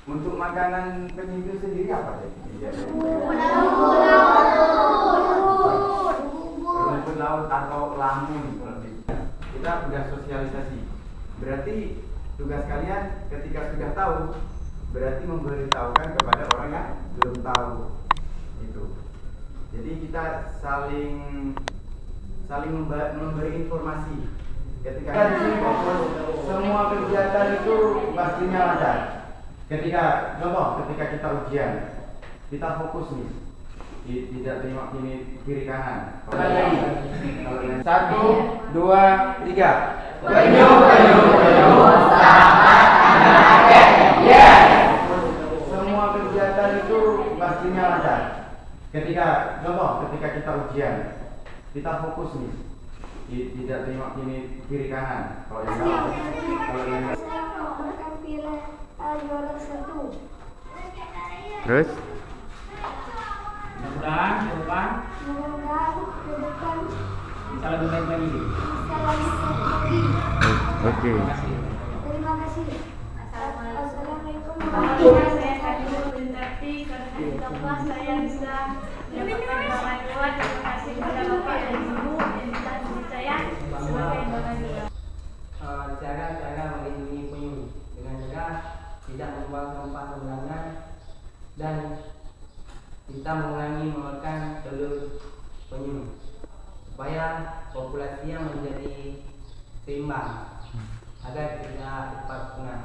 Untuk makanan penyu itu sendiri apa tadi? Rumput laut atau lamun. Kita sudah sosialisasi. Berarti tugas kalian ketika sudah tahu, berarti memberitahukan kepada orang yang belum tahu. Itu. Jadi kita saling memberi informasi. Ketika di sini fokus, semua kegiatan itu pastinya lancar. Ketika kita ujian, kita fokus nih, tidak tengok kiri kanan. Satu, dua, tiga. Penyu, selamat anak yes. Semua kegiatan itu pastinya lancar. Ketika kita ujian, kita fokus nih, tidak tengok kiri kanan. Kalau yang juara 1. Terus? Mudah-mudahan ke depan bisa lebih baik lagi. Oke. Terima kasih. Assalamualaikum Saya Kak Bintarti, karena saya bisa mendapatkan bantuan. Terima kasih kepada Bapak dan Ibu yang telah memberi saya sebagai donor. Cara melindungi penyu dengan cara tidak membuang sampah sembarangan dan kita mengurangi memakan telur penyu supaya populasinya menjadi seimbang agar tidak cepat punah.